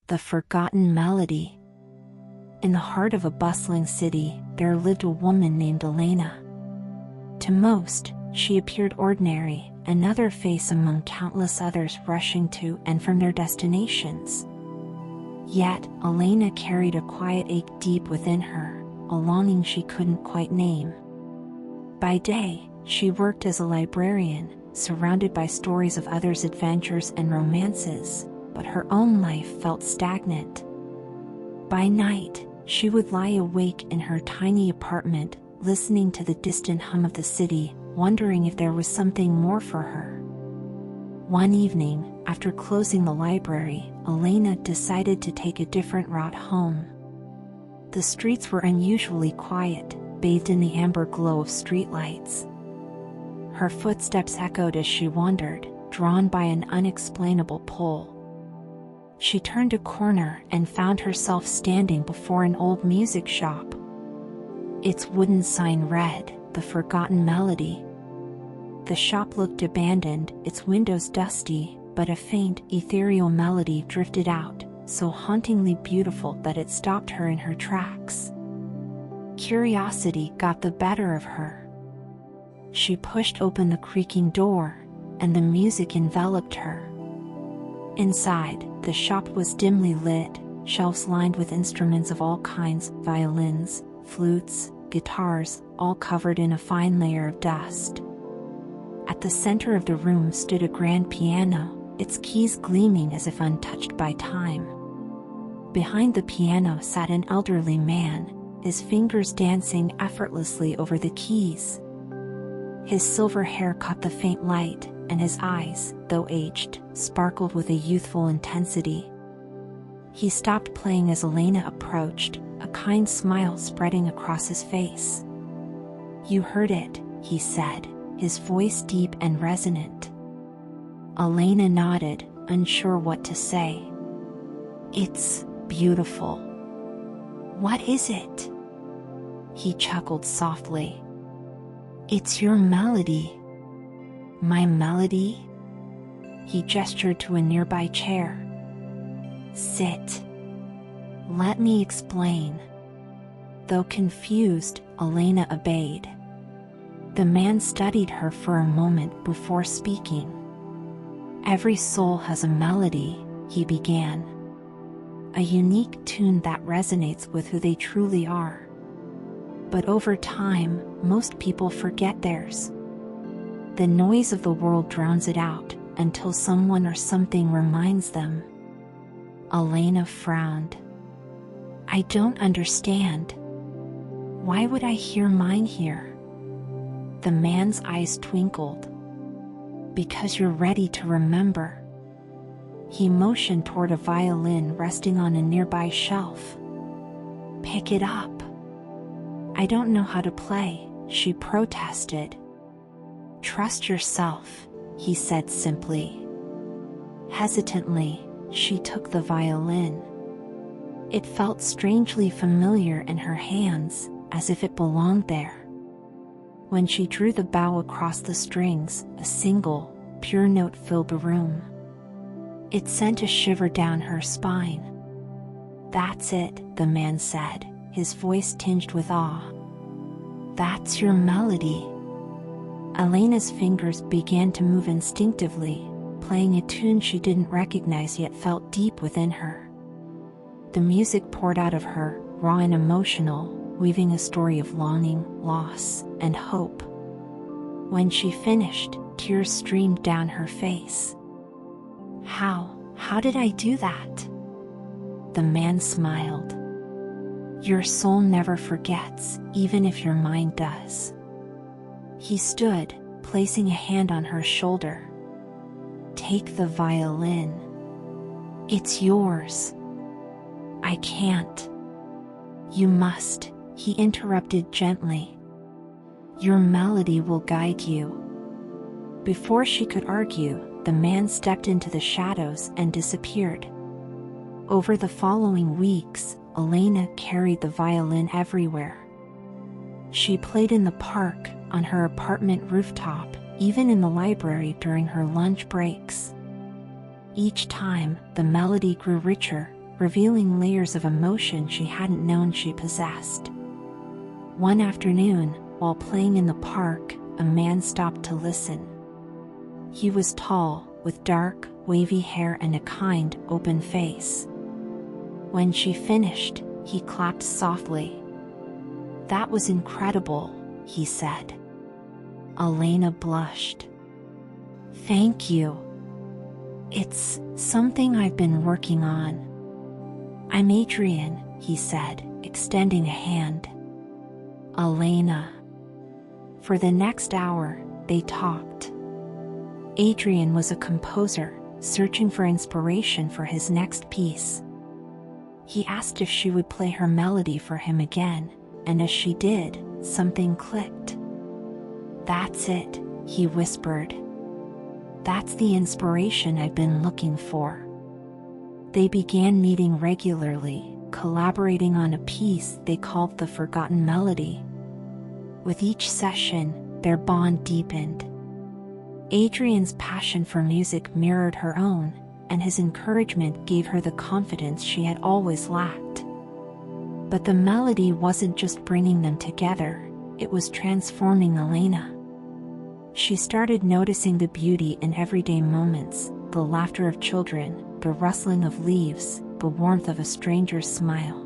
The Forgotten Melody. In the heart of a bustling city, there lived a woman named Elena. To most, she appeared ordinary, another face among countless others rushing to and from their destinations. Yet, Elena carried a quiet ache deep within her, a longing she couldn't quite name. By day, she worked as a librarian, surrounded by stories of others' adventures and romances, but her own life felt stagnant. By night, she would lie awake in her tiny apartment, listening to the distant hum of the city, wondering if there was something more for her. One evening, after closing the library, Elena decided to take a different route home. The streets were unusually quiet, bathed in the amber glow of streetlights. Her footsteps echoed as she wandered, drawn by an unexplainable pull. She turned a corner and found herself standing before an old music shop. Its wooden sign read, "The Forgotten Melody." The shop looked abandoned, its windows dusty, but a faint, ethereal melody drifted out, so hauntingly beautiful that it stopped her in her tracks. Curiosity got the better of her. She pushed open the creaking door, and the music enveloped her. Inside, the shop was dimly lit, shelves lined with instruments of all kinds, violins, flutes, guitars, all covered in a fine layer of dust. At the center of the room stood a grand piano, its keys gleaming as if untouched by time. Behind the piano sat an elderly man, his fingers dancing effortlessly over the keys. His silver hair caught the faint light, and his eyes, though aged, sparkled with a youthful intensity. He stopped playing as Elena approached, a kind smile spreading across his face. "You heard it," he said, his voice deep and resonant. Elena nodded, unsure what to say. "It's beautiful." "What is it?" He chuckled softly. "It's your melody." "My melody?" He gestured to a nearby chair. "Sit. Let me explain." Though confused, Elena obeyed. The man studied her for a moment before speaking. "Every soul has a melody," he began. "A unique tune that resonates with who they truly are. But over time, most people forget theirs. The noise of the world drowns it out, until someone or something reminds them." Elena frowned. "I don't understand. Why would I hear mine here?" The man's eyes twinkled. "Because you're ready to remember." He motioned toward a violin resting on a nearby shelf. "Pick it up." "I don't know how to play," she protested. "Trust yourself," he said simply. Hesitantly, she took the violin. It felt strangely familiar in her hands, as if it belonged there. When she drew the bow across the strings, a single, pure note filled the room. It sent a shiver down her spine. "That's it," the man said, his voice tinged with awe. "That's your melody." Elena's fingers began to move instinctively, playing a tune she didn't recognize yet felt deep within her. The music poured out of her, raw and emotional, weaving a story of longing, loss, and hope. When she finished, tears streamed down her face. How did I do that?" The man smiled. "Your soul never forgets, even if your mind does." He stood, placing a hand on her shoulder. "Take the violin. It's yours." "I can't." "You must," he interrupted gently. "Your melody will guide you." Before she could argue, the man stepped into the shadows and disappeared. Over the following weeks, Elena carried the violin everywhere. She played in the park, on her apartment rooftop, even in the library during her lunch breaks. Each time, the melody grew richer, revealing layers of emotion she hadn't known she possessed. One afternoon, while playing in the park, a man stopped to listen. He was tall, with dark, wavy hair and a kind, open face. When she finished, he clapped softly. "That was incredible," he said. Elena blushed. "Thank you. It's something I've been working on." "I'm Adrian," he said, extending a hand. Elena. For the next hour, they talked. Adrian was a composer, searching for inspiration for his next piece. He asked if she would play her melody for him again, and as she did, something clicked. "That's it," he whispered. "That's the inspiration I've been looking for." They began meeting regularly, collaborating on a piece they called The Forgotten Melody. With each session, their bond deepened. Adrian's passion for music mirrored her own, and his encouragement gave her the confidence she had always lacked. But the melody wasn't just bringing them together, it was transforming Elena. She started noticing the beauty in everyday moments, the laughter of children, the rustling of leaves, the warmth of a stranger's smile.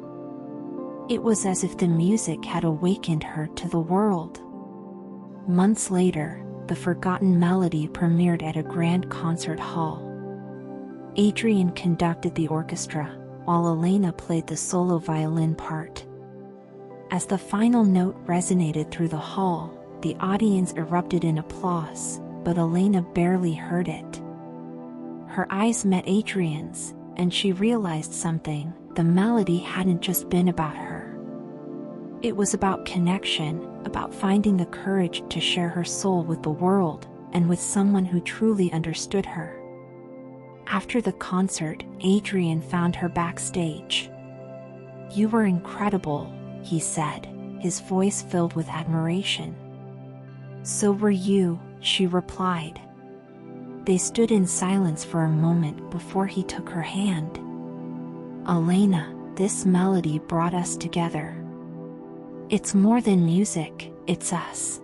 It was as if the music had awakened her to the world. Months later, The Forgotten Melody premiered at a grand concert hall. Adrian conducted the orchestra, while Elena played the solo violin part. As the final note resonated through the hall, the audience erupted in applause, but Elena barely heard it. Her eyes met Adrian's, and she realized something: the melody hadn't just been about her. It was about connection, about finding the courage to share her soul with the world, and with someone who truly understood her. After the concert, Adrian found her backstage. "You were incredible," he said, his voice filled with admiration. "So were you," she replied. They stood in silence for a moment before he took her hand. "Elena, this melody brought us together. It's more than music, it's us.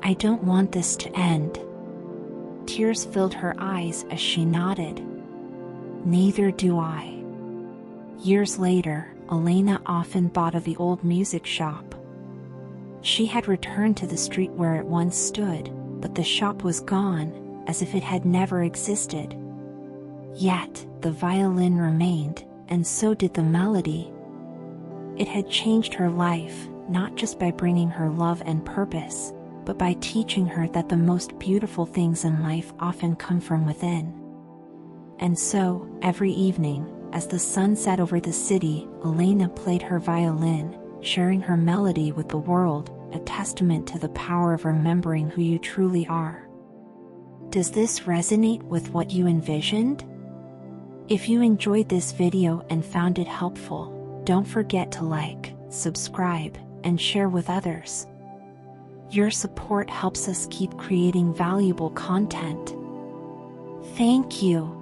I don't want this to end." Tears filled her eyes as she nodded. "Neither do I." Years later, Elena often thought of the old music shop. She had returned to the street where it once stood, but the shop was gone, as if it had never existed. Yet, the violin remained, and so did the melody. It had changed her life, not just by bringing her love and purpose, but by teaching her that the most beautiful things in life often come from within. And so, every evening, as the sun set over the city, Elena played her violin, sharing her melody with the world, a testament to the power of remembering who you truly are. Does this resonate with what you envisioned? If you enjoyed this video and found it helpful, don't forget to like, subscribe, and share with others. Your support helps us keep creating valuable content. Thank you.